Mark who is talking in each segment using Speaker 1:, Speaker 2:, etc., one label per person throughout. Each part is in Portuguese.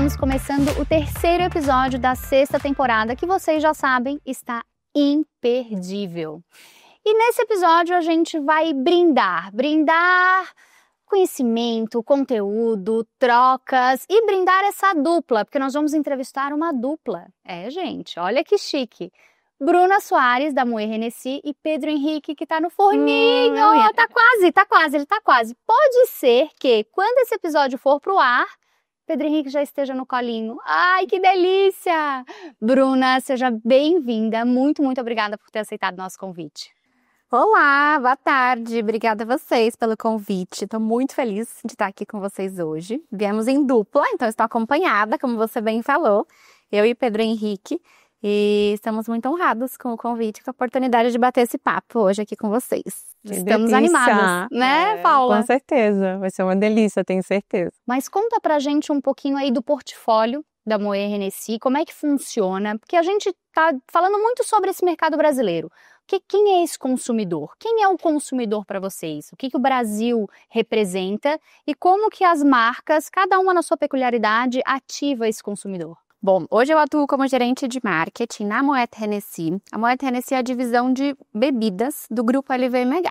Speaker 1: estamos começando o terceiro episódio da sexta temporada, que vocês já sabem, está imperdível. E nesse episódio a gente vai brindar conhecimento, conteúdo, trocas e brindar essa dupla, porque nós vamos entrevistar uma dupla. Gente, olha que chique. Bruna Soares, da Moët Hennessy, e Pedro Henrique, que tá no forninho. Tá quase. Pode ser que, quando esse episódio for pro ar, Pedro Henrique já esteja no colinho. Ai, que delícia! Bruna, seja bem-vinda. Muito obrigada por ter aceitado o nosso convite.
Speaker 2: Olá, boa tarde. Obrigada a vocês pelo convite. Estou muito feliz de estar aqui com vocês hoje. Viemos em dupla, então estou acompanhada, como você bem falou, eu e Pedro Henrique. E estamos muito honrados com o convite, com a oportunidade de bater esse papo hoje aqui com vocês.
Speaker 1: Estamos animados, né, Paula?
Speaker 3: Com certeza, vai ser uma delícia, tenho certeza.
Speaker 1: Mas conta pra gente um pouquinho aí do portfólio da Moët Hennessy, como é que funciona, porque a gente tá falando muito sobre esse mercado brasileiro. Quem é esse consumidor? Quem é o consumidor para vocês? O que o Brasil representa e como que as marcas, cada uma na sua peculiaridade, ativa esse consumidor?
Speaker 2: Bom, hoje eu atuo como gerente de marketing na Moët Hennessy. A Moët Hennessy é a divisão de bebidas do grupo LVMH.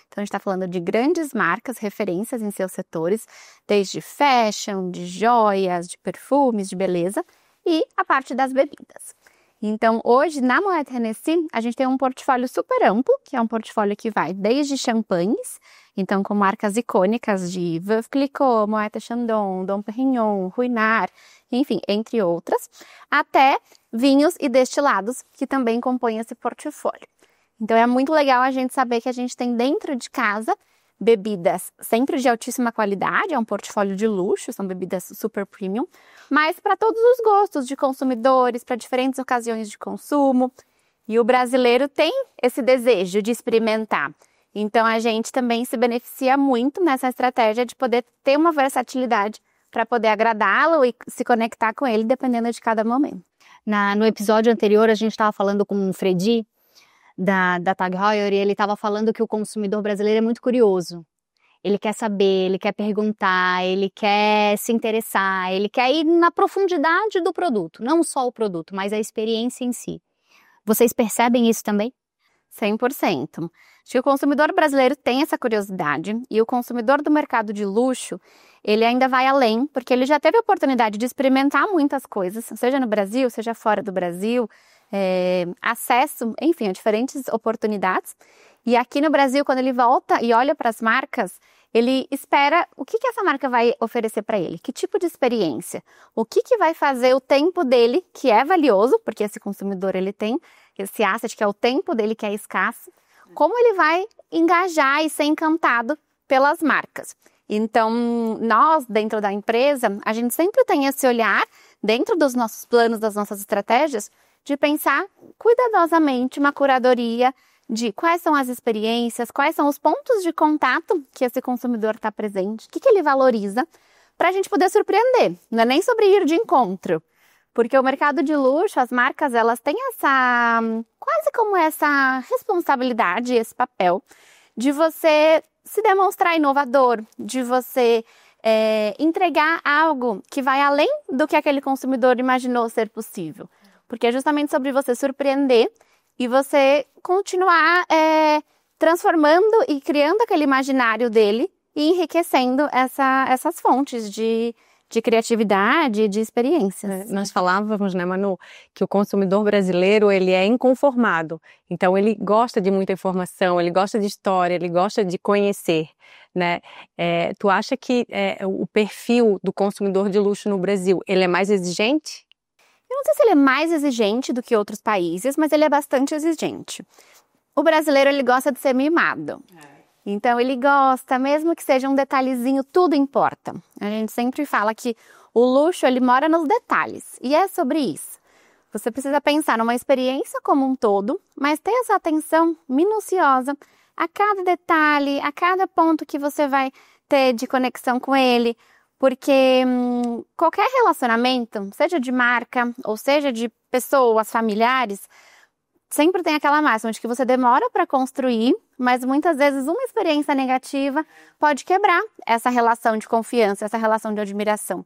Speaker 2: Então, a gente está falando de grandes marcas, referências em seus setores, desde fashion, de joias, de perfumes, de beleza e a parte das bebidas. Então, hoje, na Moët Hennessy, a gente tem um portfólio super amplo, que é um portfólio que vai desde champanhes, então com marcas icônicas de Veuve Clicquot, Moët Chandon, Dom Pérignon, Ruinart, enfim, entre outras, até vinhos e destilados, que também compõem esse portfólio. Então, é muito legal a gente saber que a gente tem dentro de casa bebidas sempre de altíssima qualidade, é um portfólio de luxo, são bebidas super premium, mas para todos os gostos de consumidores, para diferentes ocasiões de consumo. E o brasileiro tem esse desejo de experimentar. Então, a gente também se beneficia muito nessa estratégia de poder ter uma versatilidade para poder agradá-lo e se conectar com ele, dependendo de cada momento.
Speaker 1: No episódio anterior, a gente estava falando com o Fredi, da Tag Heuer, e ele estava falando que o consumidor brasileiro é muito curioso. Ele quer saber, ele quer perguntar, ele quer se interessar, ele quer ir na profundidade do produto, não só o produto, mas a experiência em si. Vocês percebem isso também?
Speaker 2: 100%. Acho que o consumidor brasileiro tem essa curiosidade e o consumidor do mercado de luxo, ele ainda vai além, porque ele já teve a oportunidade de experimentar muitas coisas, seja no Brasil, seja fora do Brasil, acesso, enfim, a diferentes oportunidades. E aqui no Brasil, quando ele volta e olha para as marcas, ele espera o que essa marca vai oferecer para ele, que tipo de experiência, o que vai fazer o tempo dele, que é valioso, porque esse consumidor ele tem esse asset que é o tempo dele, que é escasso, como ele vai engajar e ser encantado pelas marcas. Então, nós, dentro da empresa, a gente sempre tem esse olhar, dentro dos nossos planos, das nossas estratégias, de pensar cuidadosamente uma curadoria de quais são as experiências, quais são os pontos de contato que esse consumidor está presente, o que ele valoriza, para a gente poder surpreender. Não é nem sobre ir de encontro, porque o mercado de luxo, as marcas, elas têm essa, quase como essa responsabilidade, esse papel, de você se demonstrar inovador, de você entregar algo que vai além do que aquele consumidor imaginou ser possível. Porque é justamente sobre você surpreender e você continuar transformando e criando aquele imaginário dele e enriquecendo essas fontes de criatividade e de experiências.
Speaker 3: Nós falávamos, né, Manu, que o consumidor brasileiro, ele é inconformado. Então, ele gosta de muita informação, ele gosta de história, ele gosta de conhecer, né? Tu acha que o perfil do consumidor de luxo no Brasil, ele é mais exigente?
Speaker 2: Eu não sei se ele é mais exigente do que outros países, mas ele é bastante exigente. O brasileiro, ele gosta de ser mimado. Então, ele gosta, mesmo que seja um detalhezinho, tudo importa. A gente sempre fala que o luxo, ele mora nos detalhes. E é sobre isso. Você precisa pensar numa experiência como um todo, mas ter essa atenção minuciosa a cada detalhe, a cada ponto que você vai ter de conexão com ele. Porque qualquer relacionamento, seja de marca ou seja de pessoas, familiares, sempre tem aquela máxima de que você demora para construir, mas muitas vezes uma experiência negativa pode quebrar essa relação de confiança, essa relação de admiração.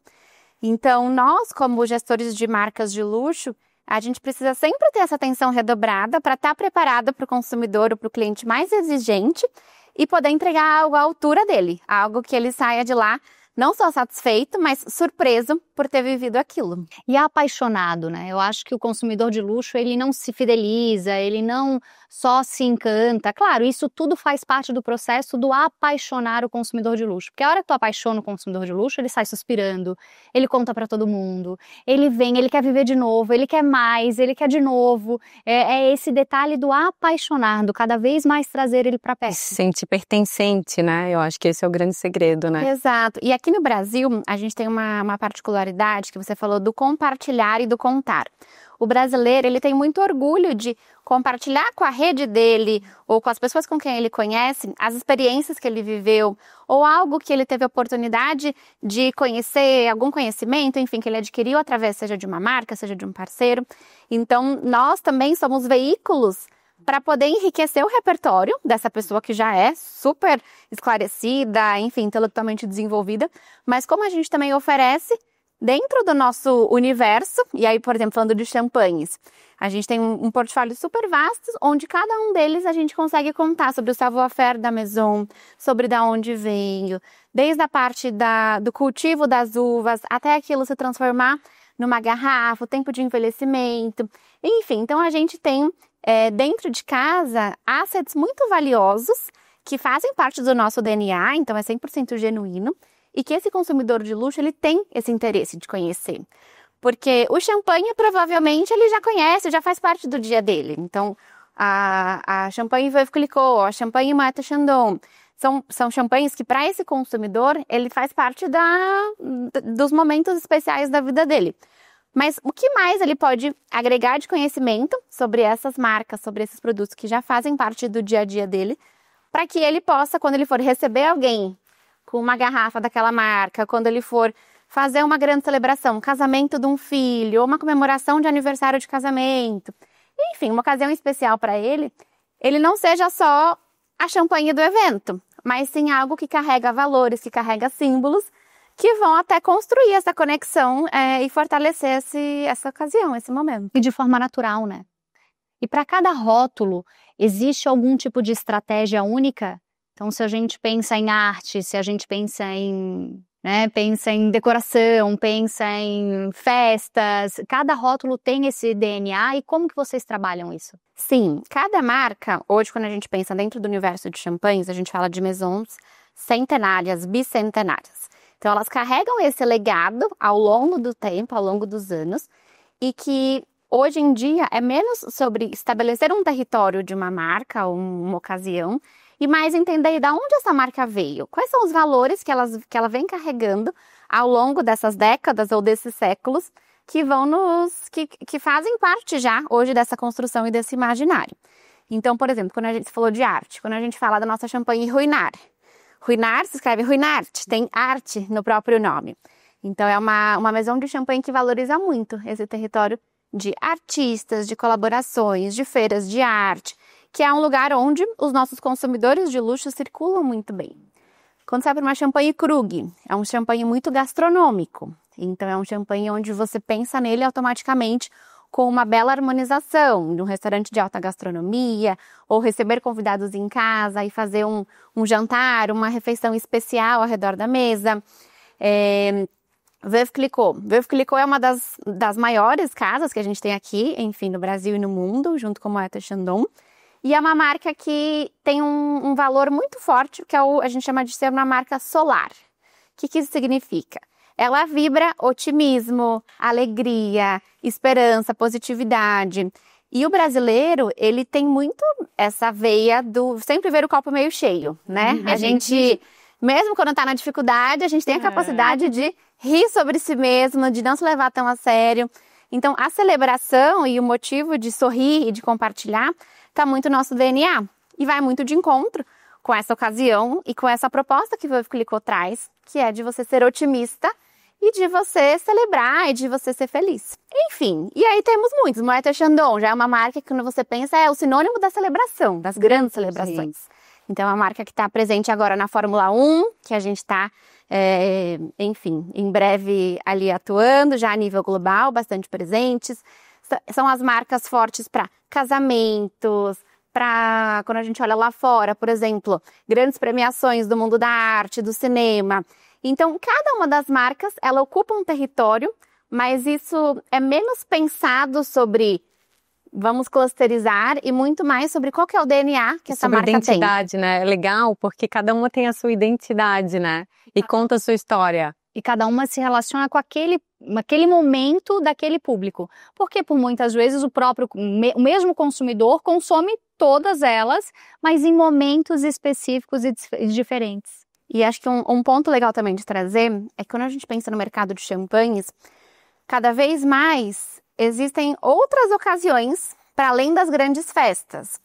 Speaker 2: Então, nós, como gestores de marcas de luxo, a gente precisa sempre ter essa atenção redobrada para estar preparada para o consumidor ou para o cliente mais exigente e poder entregar algo à altura dele, algo que ele saia de lá não só satisfeito, mas surpreso por ter vivido aquilo.
Speaker 1: E apaixonado, né? Eu acho que o consumidor de luxo, ele não se fideliza, ele não só se encanta. Claro, isso tudo faz parte do processo do apaixonar o consumidor de luxo. Porque a hora que tu apaixona o consumidor de luxo, ele sai suspirando, ele conta pra todo mundo, ele vem, ele quer viver de novo, ele quer mais, ele quer de novo. É esse detalhe do apaixonar, do cada vez mais trazer ele pra perto.
Speaker 3: Se sente pertencente, né? Eu acho que esse é o grande segredo, né?
Speaker 2: Exato. E aqui no Brasil, a gente tem uma particularidade que você falou do compartilhar e do contar. O brasileiro, ele tem muito orgulho de compartilhar com a rede dele ou com as pessoas com quem ele conhece as experiências que ele viveu ou algo que ele teve a oportunidade de conhecer, algum conhecimento, enfim, que ele adquiriu através, seja de uma marca, seja de um parceiro. Então, nós também somos veículos para poder enriquecer o repertório dessa pessoa que já é super esclarecida, enfim, intelectualmente desenvolvida, mas como a gente também oferece dentro do nosso universo, e aí, por exemplo, falando de champanhes, a gente tem um portfólio super vasto, onde cada um deles a gente consegue contar sobre o savoir-faire da Maison, sobre de onde veio, desde a parte do cultivo das uvas, até aquilo se transformar numa garrafa, o tempo de envelhecimento, enfim, então a gente tem dentro de casa assets muito valiosos que fazem parte do nosso DNA, então é 100% genuíno, e que esse consumidor de luxo, ele tem esse interesse de conhecer. Porque o champanhe, provavelmente, ele já conhece, já faz parte do dia dele. Então, a champanhe Veuve Clicquot, a champanhe Moët & Chandon, são champanhes que, para esse consumidor, ele faz parte dos momentos especiais da vida dele. Mas o que mais ele pode agregar de conhecimento sobre essas marcas, sobre esses produtos que já fazem parte do dia a dia dele, para que ele possa, quando ele for receber alguém com uma garrafa daquela marca, quando ele for fazer uma grande celebração, um casamento de um filho, ou uma comemoração de aniversário de casamento, enfim, uma ocasião especial para ele, ele não seja só a champanhe do evento, mas sim algo que carrega valores, que carrega símbolos, que vão até construir essa conexão e fortalecer essa ocasião, esse momento.
Speaker 1: E de forma natural, né? E para cada rótulo, existe algum tipo de estratégia única? Então, se a gente pensa em arte, se a gente pensa em decoração, pensa em festas, cada rótulo tem esse DNA, e como que vocês trabalham isso?
Speaker 2: Sim, cada marca, hoje quando a gente pensa dentro do universo de champanhes, a gente fala de maisons centenárias, bicentenárias. Então, elas carregam esse legado ao longo do tempo, ao longo dos anos, e que hoje em dia é menos sobre estabelecer um território de uma marca ou uma ocasião, e mais entender de onde essa marca veio, quais são os valores que ela vem carregando ao longo dessas décadas ou desses séculos que que fazem parte já hoje dessa construção e desse imaginário. Então, por exemplo, quando a gente falou de arte, quando a gente fala da nossa champanhe Ruinart, Ruinart se escreve Ruinart, tem arte no próprio nome. Então é uma maison de champanhe que valoriza muito esse território de artistas, de colaborações, de feiras de arte, que é um lugar onde os nossos consumidores de luxo circulam muito bem. Quando você abre uma champanhe Krug, é um champanhe muito gastronômico. Então é um champanhe onde você pensa nele automaticamente com uma bela harmonização de um restaurante de alta gastronomia, ou receber convidados em casa e fazer um jantar, uma refeição especial ao redor da mesa. Veuve Clicquot. Veuve Clicquot é uma das maiores casas que a gente tem aqui, enfim, no Brasil e no mundo, junto com a Moët & Chandon. E é uma marca que tem um valor muito forte, que a gente chama de ser uma marca solar. O que isso significa? Ela vibra otimismo, alegria, esperança, positividade. E o brasileiro, ele tem muito essa veia do sempre ver o copo meio cheio, né? A gente, mesmo quando tá na dificuldade, a gente tem a capacidade de rir sobre si mesmo, de não se levar tão a sério. Então, a celebração e o motivo de sorrir e de compartilhar está muito no nosso DNA. E vai muito de encontro com essa ocasião e com essa proposta que o Veuve Clicquot traz, que é de você ser otimista e de você celebrar e de você ser feliz. Enfim, e aí temos muitos. Moët & Chandon já é uma marca que, quando você pensa, é o sinônimo da celebração, das grandes celebrações. Sim. Então, é uma marca que está presente agora na Fórmula 1, que a gente está, enfim, em breve ali atuando, já a nível global, bastante presentes. São as marcas fortes para casamentos, para quando a gente olha lá fora, por exemplo, grandes premiações do mundo da arte, do cinema. Então, cada uma das marcas, ela ocupa um território, mas isso é menos pensado sobre vamos clusterizar e muito mais sobre qual que é o DNA que essa marca tem.
Speaker 3: Sobre identidade, né? É legal porque cada uma tem a sua identidade, né? E conta a sua história.
Speaker 1: E cada uma se relaciona com aquele momento daquele público. Porque por muitas vezes o mesmo consumidor consome todas elas, mas em momentos específicos e diferentes.
Speaker 2: E acho que um ponto legal também de trazer é que quando a gente pensa no mercado de champanhes, cada vez mais existem outras ocasiões para além das grandes festas.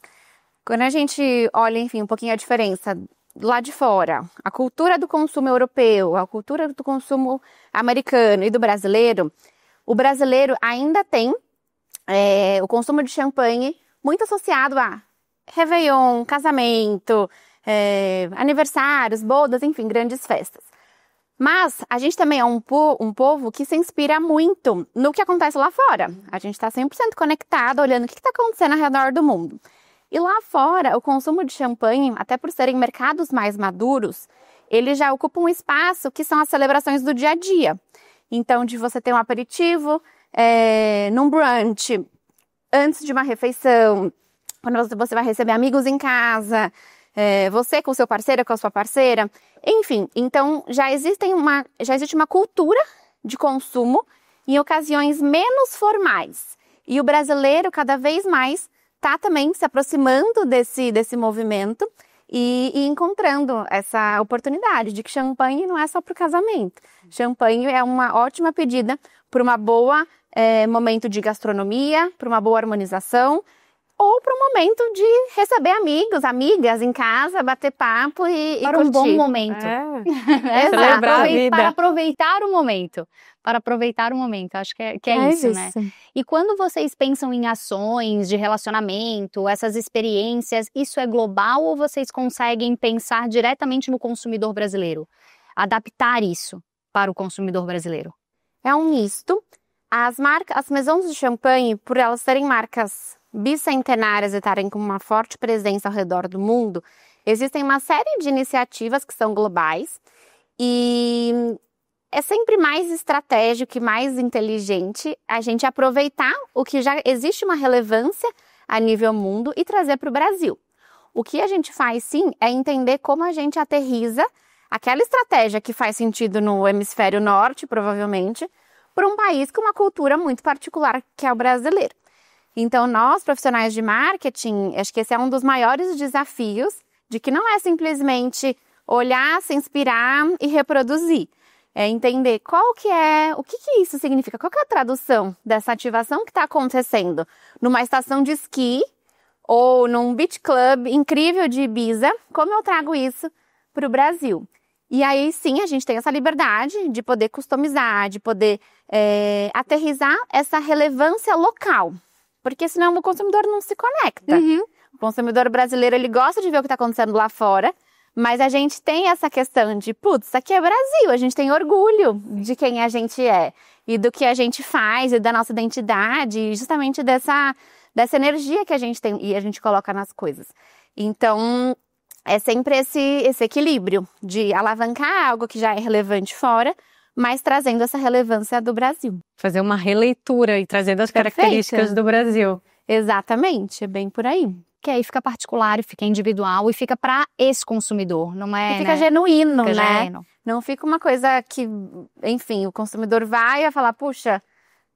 Speaker 2: Quando a gente olha, enfim, um pouquinho a diferença lá de fora, a cultura do consumo europeu, a cultura do consumo americano e do brasileiro, o brasileiro ainda tem o consumo de champanhe muito associado a Réveillon, casamento, aniversários, bodas, enfim, grandes festas. Mas a gente também é um povo que se inspira muito no que acontece lá fora. A gente está 100% conectado, olhando o que está acontecendo ao redor do mundo. E lá fora, o consumo de champanhe, até por serem mercados mais maduros, ele já ocupa um espaço que são as celebrações do dia a dia. Então, de você ter um aperitivo, num brunch, antes de uma refeição, quando você vai receber amigos em casa, você com o seu parceiro, com a sua parceira, enfim. Então, já existe uma cultura de consumo em ocasiões menos formais. E o brasileiro, cada vez mais, está também se aproximando desse movimento e encontrando essa oportunidade de que champanhe não é só para o casamento. Champanhe é uma ótima pedida para uma boa momento de gastronomia, para uma boa harmonização, ou para um momento de receber amigos, amigas em casa, bater papo e
Speaker 1: para
Speaker 2: curtir.
Speaker 1: Um bom momento.
Speaker 3: Celebrar a vida.
Speaker 1: Para aproveitar o momento. Para aproveitar o momento. Acho que é isso, né? E quando vocês pensam em ações de relacionamento, essas experiências, isso é global ou vocês conseguem pensar diretamente no consumidor brasileiro? Adaptar isso para o consumidor brasileiro?
Speaker 2: É um misto. As maisons de champanhe, por elas serem marcas bicentenárias e estarem com uma forte presença ao redor do mundo, existem uma série de iniciativas que são globais e é sempre mais estratégico e mais inteligente a gente aproveitar o que já existe uma relevância a nível mundo e trazer para o Brasil. O que a gente faz, sim, é entender como a gente aterriza aquela estratégia que faz sentido no hemisfério norte, provavelmente, para um país com uma cultura muito particular, que é o brasileiro. Então, nós, profissionais de marketing, acho que esse é um dos maiores desafios, de que não é simplesmente olhar, se inspirar e reproduzir. É entender o que isso significa, qual que é a tradução dessa ativação que está acontecendo numa estação de esqui ou num beach club incrível de Ibiza, como eu trago isso para o Brasil. E aí sim a gente tem essa liberdade de poder customizar, de poder aterrissar essa relevância local. Porque senão o consumidor não se conecta.
Speaker 1: Uhum.
Speaker 2: O consumidor brasileiro, ele gosta de ver o que está acontecendo lá fora, mas a gente tem essa questão de, putz, isso aqui é Brasil, a gente tem orgulho de quem a gente é, e do que a gente faz, e da nossa identidade, e justamente dessa energia que a gente tem e a gente coloca nas coisas. Então, é sempre esse equilíbrio de alavancar algo que já é relevante fora, mas trazendo essa relevância do Brasil.
Speaker 3: Fazer uma releitura e trazendo as características do Brasil.
Speaker 2: Exatamente, é bem por aí.
Speaker 1: Que aí fica particular, fica individual e fica para esse consumidor, não é?
Speaker 2: E fica genuíno,
Speaker 1: fica
Speaker 2: né?
Speaker 1: Genuíno.
Speaker 2: Não fica uma coisa que, enfim, o consumidor vai falar, puxa,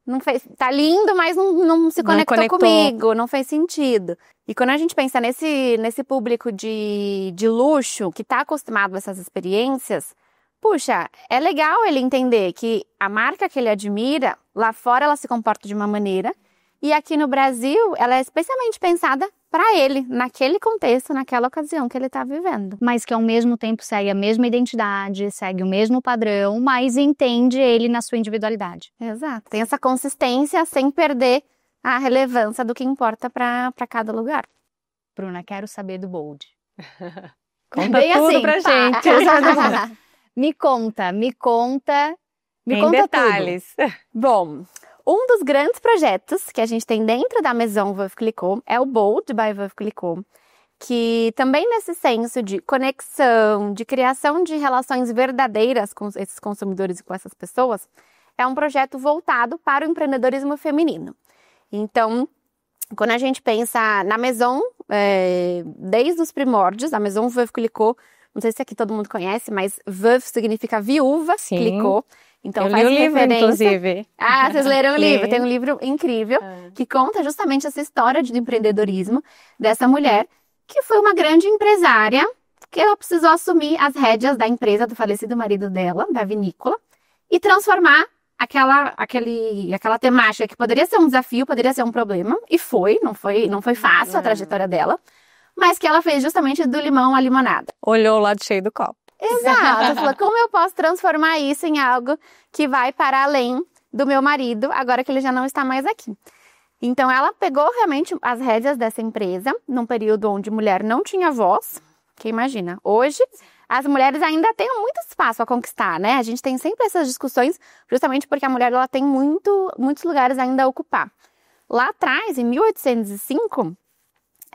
Speaker 2: não fez, tá lindo, mas não se conectou comigo, não fez sentido. E quando a gente pensa nesse público de luxo, que tá acostumado a essas experiências, puxa, é legal ele entender que a marca que ele admira, lá fora ela se comporta de uma maneira, e aqui no Brasil ela é especialmente pensada para ele, naquele contexto, naquela ocasião que ele está vivendo.
Speaker 1: Mas que ao mesmo tempo segue a mesma identidade, segue o mesmo padrão, mas entende ele na sua individualidade.
Speaker 2: Exato. Tem essa consistência sem perder a relevância do que importa para cada lugar.
Speaker 1: Bruna, quero saber do Bold.
Speaker 3: Conta
Speaker 1: Bem
Speaker 3: tudo
Speaker 1: assim,
Speaker 3: pra
Speaker 1: pá.
Speaker 3: gente.
Speaker 1: Me conta
Speaker 3: Em detalhes.
Speaker 1: tudo.
Speaker 2: Bom, um dos grandes projetos que a gente tem dentro da Maison Veuve Clicquot é o Bold by Veuve Clicquot, que também nesse senso de conexão, de criação de relações verdadeiras com esses consumidores e com essas pessoas, é um projeto voltado para o empreendedorismo feminino. Então, quando a gente pensa na Maison, desde os primórdios, a Maison Veuve Clicquot, não sei se aqui todo mundo conhece, mas Veuve significa viúva,
Speaker 3: Sim.
Speaker 2: Clicquot. Então
Speaker 3: Eu
Speaker 2: faz
Speaker 3: li o livro,
Speaker 2: referência.
Speaker 3: inclusive.
Speaker 2: Ah, vocês leram o
Speaker 3: Li.
Speaker 2: livro? Tem um livro incrível que conta justamente essa história de empreendedorismo dessa mulher que foi uma grande empresária, que ela precisou assumir as rédeas da empresa do falecido marido dela, da vinícola, e transformar aquela temática que poderia ser um desafio, poderia ser um problema, e não foi fácil a trajetória dela, mas que ela fez justamente do limão à limonada.
Speaker 3: Olhou o lado cheio do copo.
Speaker 2: Exato, falou, como eu posso transformar isso em algo que vai para além do meu marido, agora que ele já não está mais aqui. Então ela pegou realmente as rédeas dessa empresa, num período onde mulher não tinha voz, que imagina, hoje as mulheres ainda têm muito espaço a conquistar, né? A gente tem sempre essas discussões, justamente porque a mulher ela tem muitos lugares ainda a ocupar. Lá atrás, em 1805,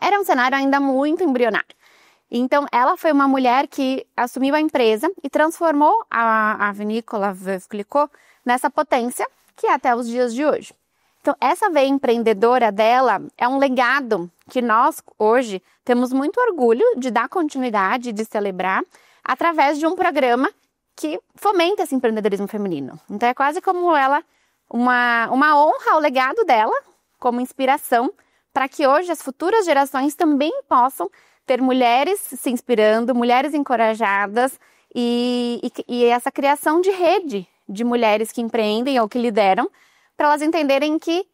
Speaker 2: era um cenário ainda muito embrionário. Então, ela foi uma mulher que assumiu a empresa e transformou a vinícola Veuve Clicquot nessa potência que é até os dias de hoje. Então, essa veia empreendedora dela é um legado que nós, hoje, temos muito orgulho de dar continuidade, de celebrar, através de um programa que fomenta esse empreendedorismo feminino. Então, é quase como uma honra ao legado dela, como inspiração, para que hoje as futuras gerações também possam ter mulheres se inspirando, mulheres encorajadas e essa criação de rede de mulheres que empreendem ou que lideram, para elas entenderem que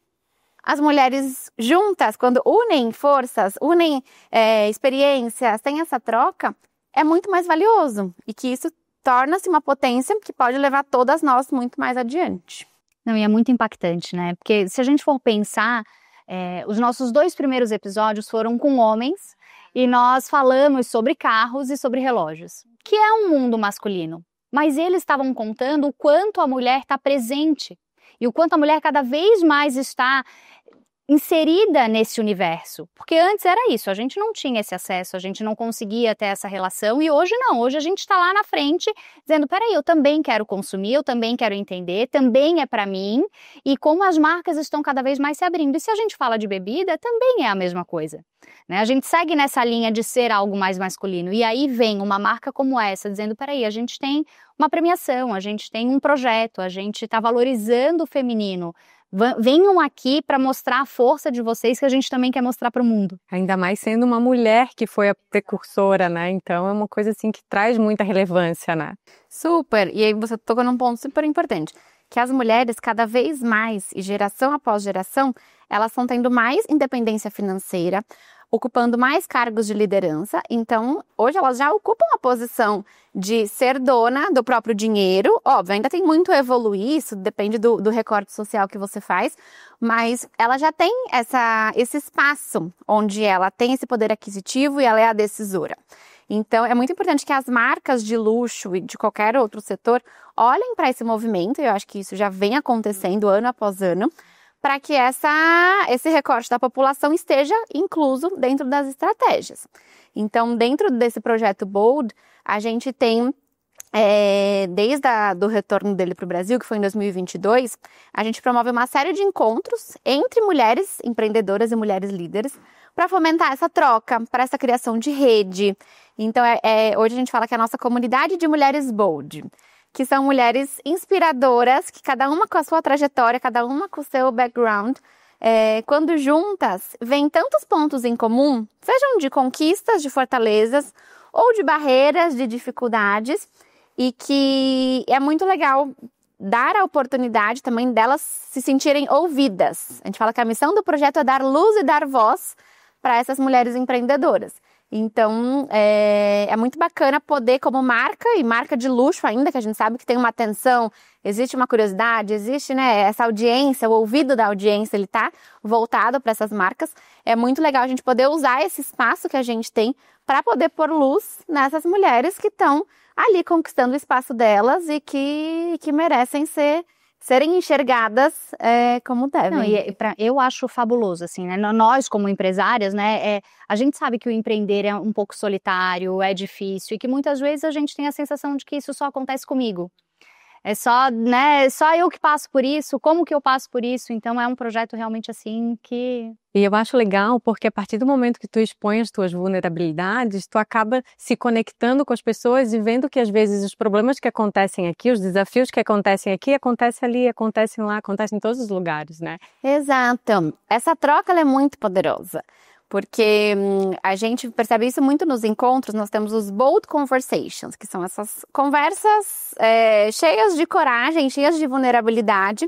Speaker 2: as mulheres juntas, quando unem forças, unem experiências, têm essa troca, é muito mais valioso e que isso torna-se uma potência que pode levar todas nós muito mais adiante.
Speaker 1: Não, e é muito impactante, né? Porque se a gente for pensar, os nossos 2 primeiros episódios foram com homens e nós falamos sobre carros e sobre relógios, que é um mundo masculino. Mas eles estavam contando o quanto a mulher está presente e o quanto a mulher cada vez mais está inserida nesse universo. Porque antes era isso, a gente não tinha esse acesso, a gente não conseguia ter essa relação e hoje não, hoje a gente está lá na frente dizendo, peraí, eu também quero consumir, eu também quero entender, também é para mim e como as marcas estão cada vez mais se abrindo. E se a gente fala de bebida, também é a mesma coisa, né? A gente segue nessa linha de ser algo mais masculino e aí vem uma marca como essa dizendo, peraí, a gente tem uma premiação, a gente tem um projeto, a gente está valorizando o feminino. Venham aqui para mostrar a força de vocês que a gente também quer mostrar para o mundo.
Speaker 3: Ainda mais sendo uma mulher que foi a precursora, né? Então é uma coisa assim que traz muita relevância, né?
Speaker 2: Super! E aí você tocou num ponto super importante, que as mulheres cada vez mais, e geração após geração, elas estão tendo mais independência financeira, ocupando mais cargos de liderança. Então, hoje elas já ocupam a posição de ser dona do próprio dinheiro. Óbvio, ainda tem muito a evoluir, isso depende do recorte social que você faz, mas ela já tem esse espaço onde ela tem esse poder aquisitivo e ela é a decisora. Então, é muito importante que as marcas de luxo e de qualquer outro setor olhem para esse movimento, e eu acho que isso já vem acontecendo ano após ano, para que esse recorte da população esteja incluso dentro das estratégias. Então, dentro desse projeto Bold, a gente tem, desde do retorno dele para o Brasil, que foi em 2022, a gente promove uma série de encontros entre mulheres empreendedoras e mulheres líderes para fomentar essa troca, para essa criação de rede. Então, hoje a gente fala que é a nossa comunidade de mulheres Bold, que são mulheres inspiradoras, que cada uma com a sua trajetória, cada uma com o seu background, quando juntas, vêm tantos pontos em comum, sejam de conquistas, de fortalezas, ou de barreiras, de dificuldades, e que é muito legal dar a oportunidade também delas se sentirem ouvidas. A gente fala que a missão do projeto é dar luz e dar voz para essas mulheres empreendedoras. Então, é muito bacana poder, como marca, e marca de luxo ainda, que a gente sabe que tem uma atenção, existe uma curiosidade, existe, né, essa audiência, o ouvido da audiência, ele tá voltado para essas marcas. É muito legal a gente poder usar esse espaço que a gente tem para poder pôr luz nessas mulheres que estão ali conquistando o espaço delas e que merecem serem enxergadas como devem.
Speaker 1: Não, eu acho fabuloso, assim, né? Nós, como empresárias, né, a gente sabe que o empreender é um pouco solitário, é difícil, e que muitas vezes a gente tem a sensação de que isso só acontece comigo. É só, né, só eu que passo por isso, como que eu passo por isso? Então é um projeto realmente assim que...
Speaker 3: E eu acho legal porque a partir do momento que tu expõe as tuas vulnerabilidades, tu acaba se conectando com as pessoas e vendo que às vezes os problemas que acontecem aqui, os desafios que acontecem aqui, acontecem ali, acontecem lá, acontecem em todos os lugares, né?
Speaker 2: Exato. Essa troca ela é muito poderosa. Porque a gente percebe isso muito nos encontros, nós temos os bold conversations, que são essas conversas cheias de coragem, cheias de vulnerabilidade,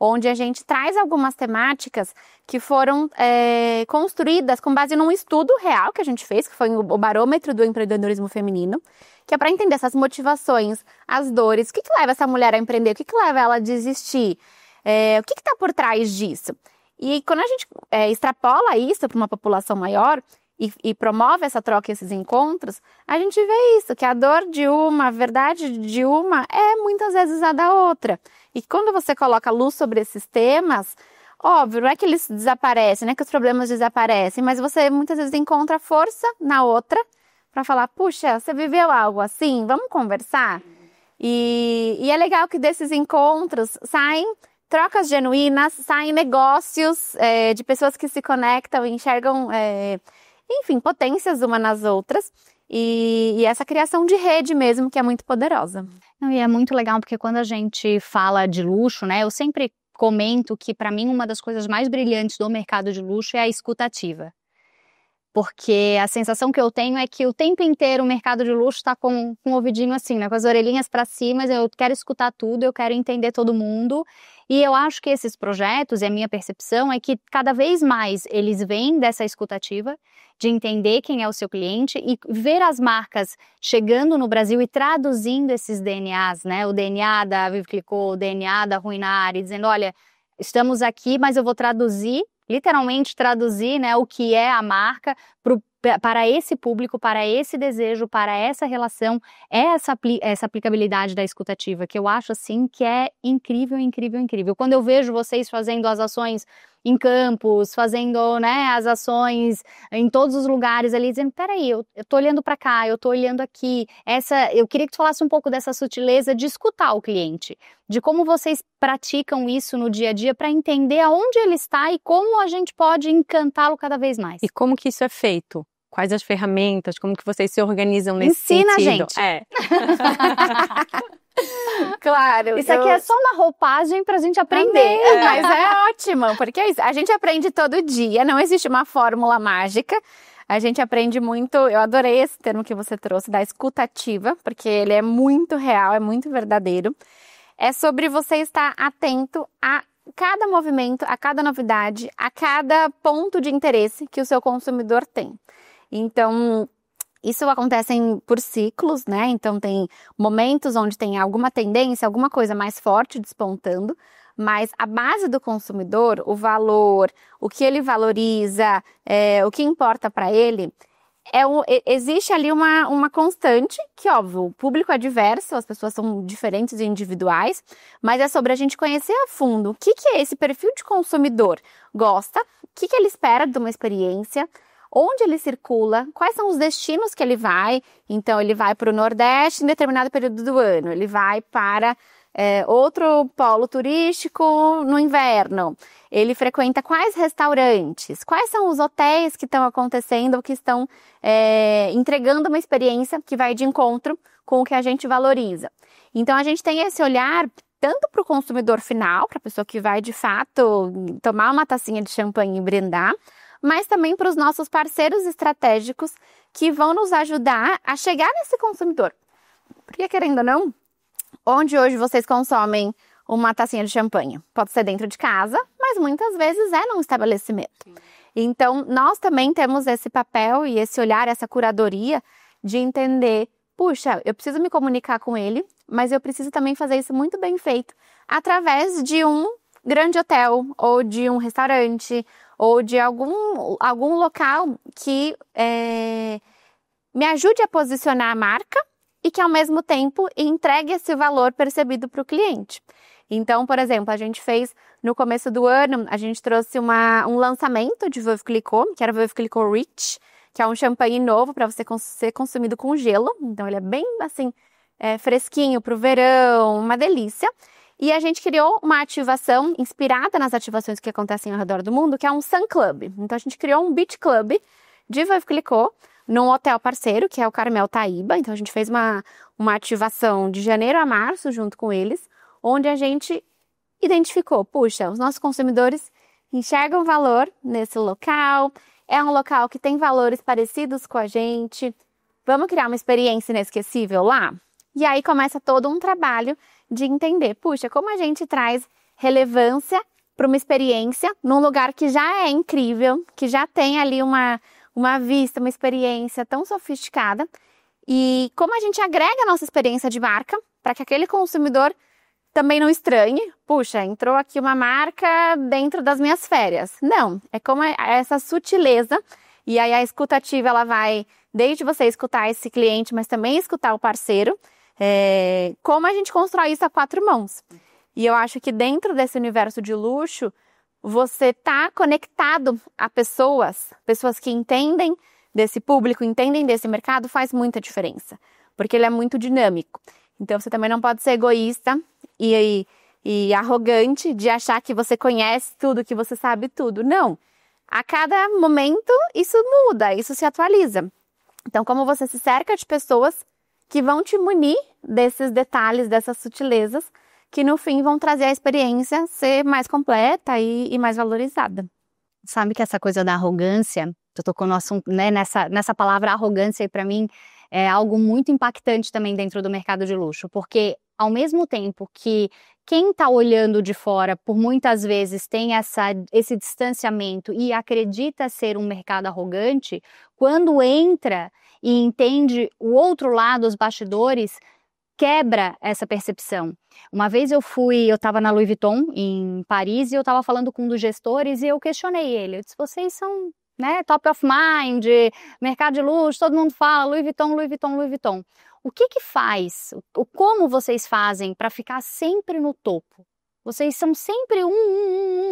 Speaker 2: onde a gente traz algumas temáticas que foram construídas com base num estudo real que a gente fez, que foi o Barômetro do Empreendedorismo Feminino, que é para entender essas motivações, as dores, o que leva essa mulher a empreender, o que leva ela a desistir, o que está por trás disso. E quando a gente extrapola isso para uma população maior e promove essa troca e esses encontros, a gente vê isso, que a dor de uma, a verdade de uma é muitas vezes a da outra. E quando você coloca luz sobre esses temas, óbvio, não é que eles desaparecem, não é que os problemas desaparecem, mas você muitas vezes encontra força na outra para falar, puxa, você viveu algo assim? Vamos conversar? E é legal que desses encontros saem trocas genuínas, saem negócios de pessoas que se conectam e enxergam, enfim, potências umas nas outras. E essa criação de rede mesmo, que é muito poderosa.
Speaker 1: Não, e é muito legal porque quando a gente fala de luxo, né, eu sempre comento que para mim uma das coisas mais brilhantes do mercado de luxo é a escutativa. Porque a sensação que eu tenho é que o tempo inteiro o mercado de luxo está com o ouvidinho assim, né, com as orelhinhas para cima, eu quero escutar tudo, eu quero entender todo mundo. E eu acho que esses projetos, e a minha percepção é que cada vez mais eles vêm dessa escutativa, de entender quem é o seu cliente e ver as marcas chegando no Brasil e traduzindo esses DNAs, né, o DNA da Vivi Clicquot, o DNA da Ruinari, dizendo, olha, estamos aqui, mas eu vou traduzir, literalmente traduzir, né, o que é a marca para esse público, para esse desejo, para essa relação, essa aplicabilidade da escutativa, que eu acho assim que é incrível, incrível, incrível. Quando eu vejo vocês fazendo as ações em campos, fazendo, né, as ações em todos os lugares ali, dizendo, peraí, eu tô olhando para cá, eu tô olhando aqui, eu queria que tu falasse um pouco dessa sutileza de escutar o cliente, de como vocês praticam isso no dia a dia para entender aonde ele está e como a gente pode encantá-lo cada vez mais.
Speaker 3: E como que isso é feito? Quais as ferramentas? Como que vocês se organizam nesse
Speaker 1: sentido?
Speaker 3: Ensina,
Speaker 1: gente!
Speaker 2: Claro.
Speaker 1: Isso aqui é só uma roupagem pra gente aprender.
Speaker 2: Mas é ótimo, porque é isso. A gente aprende todo dia, não existe uma fórmula mágica. A gente aprende muito, eu adorei esse termo que você trouxe, da escutativa, porque ele é muito real, é muito verdadeiro. É sobre você estar atento a cada movimento, a cada novidade, a cada ponto de interesse que o seu consumidor tem. Então, isso acontece por ciclos, né? Então, tem momentos onde tem alguma tendência, alguma coisa mais forte despontando, mas a base do consumidor, o valor, o que ele valoriza, o que importa para ele, existe ali uma constante, que óbvio, o público é diverso, as pessoas são diferentes e individuais, mas é sobre a gente conhecer a fundo o que é esse perfil de consumidor gosta, o que ele espera de uma experiência, onde ele circula, quais são os destinos que ele vai. Então, ele vai para o Nordeste em determinado período do ano, ele vai para outro polo turístico no inverno, ele frequenta quais restaurantes, quais são os hotéis que estão acontecendo ou que estão entregando uma experiência que vai de encontro com o que a gente valoriza. Então, a gente tem esse olhar tanto para o consumidor final, para a pessoa que vai de fato tomar uma tacinha de champanhe e brindar, mas também para os nossos parceiros estratégicos que vão nos ajudar a chegar nesse consumidor. Porque, querendo ou não, onde hoje vocês consomem uma tacinha de champanhe? Pode ser dentro de casa, mas muitas vezes é num estabelecimento. Então, nós também temos esse papel e esse olhar, essa curadoria de entender, puxa, eu preciso me comunicar com ele, mas eu preciso também fazer isso muito bem feito, através de um grande hotel, ou de um restaurante, ou de algum local que me ajude a posicionar a marca e que, ao mesmo tempo, entregue esse valor percebido para o cliente. Então, por exemplo, a gente fez, no começo do ano, a gente trouxe um lançamento de Veuve Clicquot, que era Veuve Clicquot Rich, que é um champanhe novo para você ser consumido com gelo. Então, ele é bem, assim, fresquinho para o verão, uma delícia. E a gente criou uma ativação inspirada nas ativações que acontecem ao redor do mundo, que é um Sun Club. Então, a gente criou um Beach Club de Veuve Clicquot num hotel parceiro, que é o Carmel Taíba. Então, a gente fez uma ativação de janeiro a março junto com eles, onde a gente identificou, puxa, os nossos consumidores enxergam valor nesse local, é um local que tem valores parecidos com a gente, vamos criar uma experiência inesquecível lá? E aí começa todo um trabalho de entender, puxa, como a gente traz relevância para uma experiência num lugar que já é incrível, que já tem ali uma vista, uma experiência tão sofisticada, e como a gente agrega a nossa experiência de marca para que aquele consumidor também não estranhe, puxa, entrou aqui uma marca dentro das minhas férias. Não, é como essa sutileza, e aí a escutativa ela vai desde você escutar esse cliente, mas também escutar o parceiro, como a gente constrói isso a quatro mãos. E eu acho que dentro desse universo de luxo, você tá conectado a pessoas que entendem desse público, entendem desse mercado, faz muita diferença, porque ele é muito dinâmico. Então, você também não pode ser egoísta e arrogante de achar que você conhece tudo, que você sabe tudo. Não. A cada momento, isso muda, isso se atualiza. Então, como você se cerca de pessoas que vão te munir desses detalhes, dessas sutilezas, que no fim vão trazer a experiência ser mais completa e mais valorizada.
Speaker 1: Sabe que essa coisa da arrogância, tu tocou no assunto, né, nessa palavra arrogância, para mim é algo muito impactante também dentro do mercado de luxo, porque ao mesmo tempo que quem está olhando de fora, por muitas vezes tem esse distanciamento e acredita ser um mercado arrogante, quando entra e entende o outro lado, os bastidores, quebra essa percepção. Uma vez eu estava na Louis Vuitton, em Paris, e eu estava falando com um dos gestores e eu questionei ele. Eu disse, vocês são, né, top of mind, mercado de luxo, todo mundo fala Louis Vuitton, Louis Vuitton, Louis Vuitton. O que faz, como vocês fazem para ficar sempre no topo? Vocês são sempre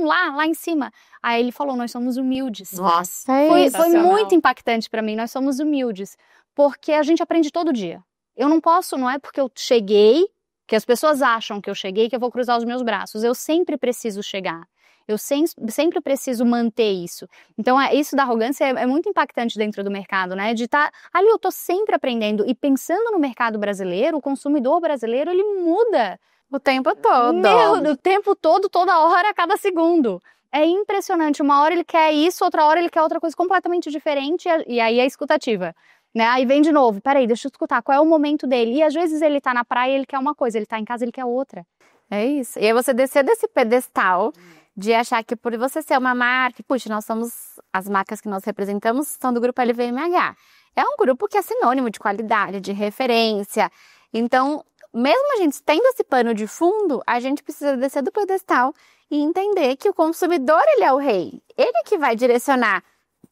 Speaker 1: lá em cima. Aí ele falou, nós somos humildes.
Speaker 2: Nossa,
Speaker 1: foi muito impactante para mim, nós somos humildes, porque a gente aprende todo dia. Eu não posso, não é porque eu cheguei, que as pessoas acham que eu cheguei, que eu vou cruzar os meus braços. Eu sempre preciso chegar. Eu sempre preciso manter isso. Então, isso da arrogância é muito impactante dentro do mercado, né? De estar ali, eu tô sempre aprendendo. E pensando no mercado brasileiro, o consumidor brasileiro, ele muda.
Speaker 2: O tempo todo.
Speaker 1: O tempo todo, toda hora, a cada segundo. É impressionante. Uma hora ele quer isso, outra hora ele quer outra coisa completamente diferente. E aí é escutativa. Né? Aí vem de novo, peraí, deixa eu escutar, qual é o momento dele? E às vezes ele tá na praia e ele quer uma coisa, ele tá em casa ele quer outra.
Speaker 2: É isso. E aí você descer desse pedestal de achar que por você ser uma marca, puxa, as marcas que nós representamos são do grupo LVMH. É um grupo que é sinônimo de qualidade, de referência. Então, mesmo a gente tendo esse pano de fundo, a gente precisa descer do pedestal e entender que o consumidor, ele é o rei. Ele que vai direcionar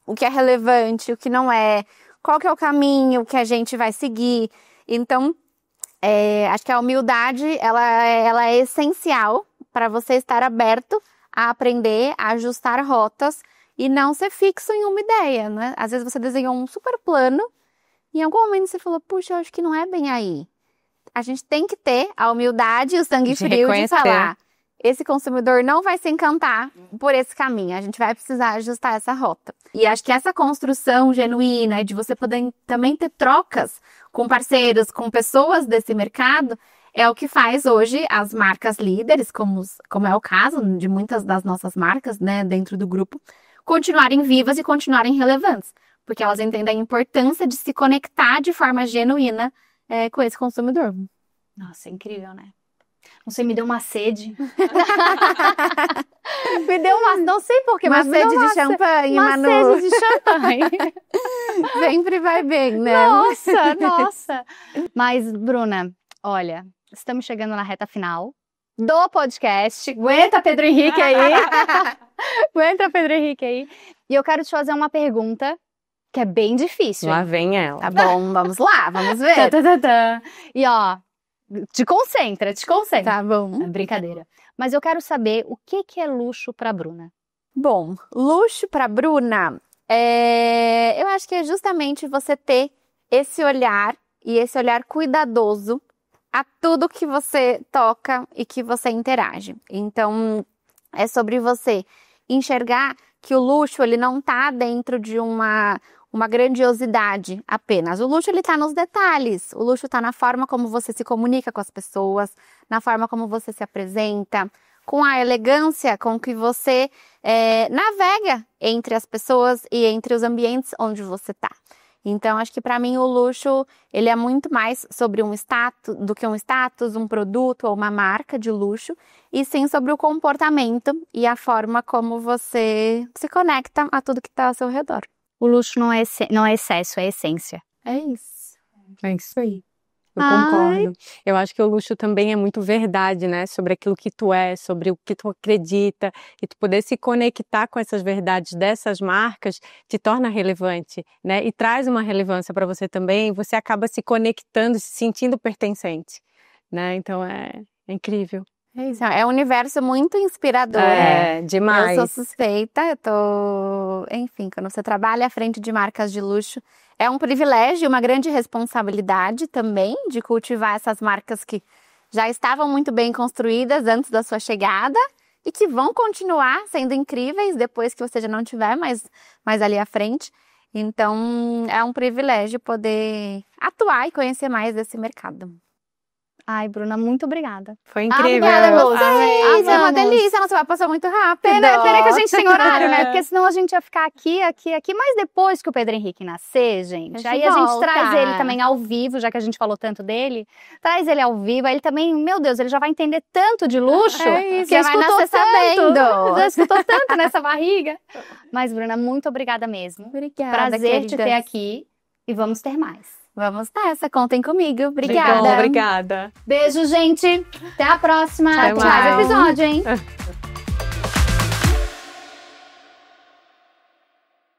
Speaker 2: o que é relevante, o que não é, qual que é o caminho que a gente vai seguir. Então, acho que a humildade, ela é essencial para você estar aberto a aprender, a ajustar rotas e não ser fixo em uma ideia, né? Às vezes você desenhou um super plano e em algum momento você falou, puxa, eu acho que não é bem aí. A gente tem que ter a humildade e o sangue frio de falar, esse consumidor não vai se encantar por esse caminho, a gente vai precisar ajustar essa rota. E acho que essa construção genuína de você poder também ter trocas com parceiros, com pessoas desse mercado, é o que faz hoje as marcas líderes, como é o caso de muitas das nossas marcas, né, dentro do grupo, continuarem vivas e continuarem relevantes, porque elas entendem a importância de se conectar de forma genuína com esse consumidor.
Speaker 1: Nossa, é incrível, né? Não sei, me deu uma sede. Me deu uma, não sei porquê,
Speaker 2: Uma
Speaker 1: mas me deu
Speaker 2: sede de champanhe,
Speaker 1: uma
Speaker 2: Manu.
Speaker 1: sede de champanhe.
Speaker 2: Sempre vai bem, né?
Speaker 1: Nossa, nossa. Mas, Bruna, olha, estamos chegando na reta final do podcast. Aguenta, Pedro Henrique aí. Aguenta, Pedro Henrique aí. E eu quero te fazer uma pergunta que é bem difícil.
Speaker 3: Lá
Speaker 1: Hein?
Speaker 3: vem ela.
Speaker 2: Tá bom, vamos lá, vamos ver.
Speaker 1: Tá, tá, tá, tá. E ó, te concentra, te concentra.
Speaker 2: Tá bom.
Speaker 1: É brincadeira. Mas eu quero saber o que é luxo pra Bruna.
Speaker 2: Bom, luxo para Bruna, eu acho que é justamente você ter esse olhar e esse olhar cuidadoso a tudo que você toca e que você interage. Então, é sobre você enxergar que o luxo ele não tá dentro de uma grandiosidade apenas. O luxo ele tá nos detalhes. O luxo tá na forma como você se comunica com as pessoas, na forma como você se apresenta, com a elegância com que você navega entre as pessoas e entre os ambientes onde você tá. Então, acho que para mim o luxo, ele é muito mais sobre um status, do que um status, um produto ou uma marca de luxo, e sim sobre o comportamento e a forma como você se conecta a tudo que está ao seu redor.
Speaker 1: O luxo não é excesso, é essência.
Speaker 2: É isso.
Speaker 3: É isso aí. Eu
Speaker 1: Ai.
Speaker 3: concordo. Eu acho que o luxo também é muito verdade, né? Sobre aquilo que tu é, sobre o que tu acredita. E tu poder se conectar com essas verdades dessas marcas te torna relevante, né? E traz uma relevância para você também. Você acaba se conectando, se sentindo pertencente, né? Então é incrível.
Speaker 2: É isso. É um universo muito inspirador.
Speaker 3: É, demais.
Speaker 2: Eu sou suspeita, enfim, quando você trabalha à frente de marcas de luxo, é um privilégio e uma grande responsabilidade também de cultivar essas marcas que já estavam muito bem construídas antes da sua chegada e que vão continuar sendo incríveis depois que você já não estiver mais ali à frente. Então, é um privilégio poder atuar e conhecer mais desse mercado.
Speaker 1: Ai, Bruna, muito obrigada.
Speaker 3: Foi incrível.
Speaker 2: Obrigada a vocês,
Speaker 1: Amei,
Speaker 2: é uma
Speaker 1: amamos.
Speaker 2: delícia, nossa, vai passar muito rápido.
Speaker 1: Pena que a gente tem horário, né? Porque senão a gente ia ficar aqui. Mas depois que o Pedro Henrique nascer, gente, aí a gente
Speaker 2: volta.
Speaker 1: traz ele também ao vivo, já que a gente falou tanto dele. Traz ele ao vivo, aí ele também, meu Deus, ele já vai entender tanto de luxo.
Speaker 2: É isso,
Speaker 1: que
Speaker 2: já vai nascer sabendo.
Speaker 1: Já escutou tanto nessa barriga. Mas, Bruna, muito obrigada mesmo.
Speaker 2: Obrigada,
Speaker 1: Prazer te ter
Speaker 2: queridas.
Speaker 1: aqui e vamos ter mais.
Speaker 2: Vamos nessa, contem comigo.
Speaker 3: Bom,
Speaker 2: Obrigada.
Speaker 3: obrigada.
Speaker 1: Beijo, gente. Até a próxima.
Speaker 3: Até
Speaker 1: Tem mais
Speaker 3: mais.
Speaker 1: episódio, hein?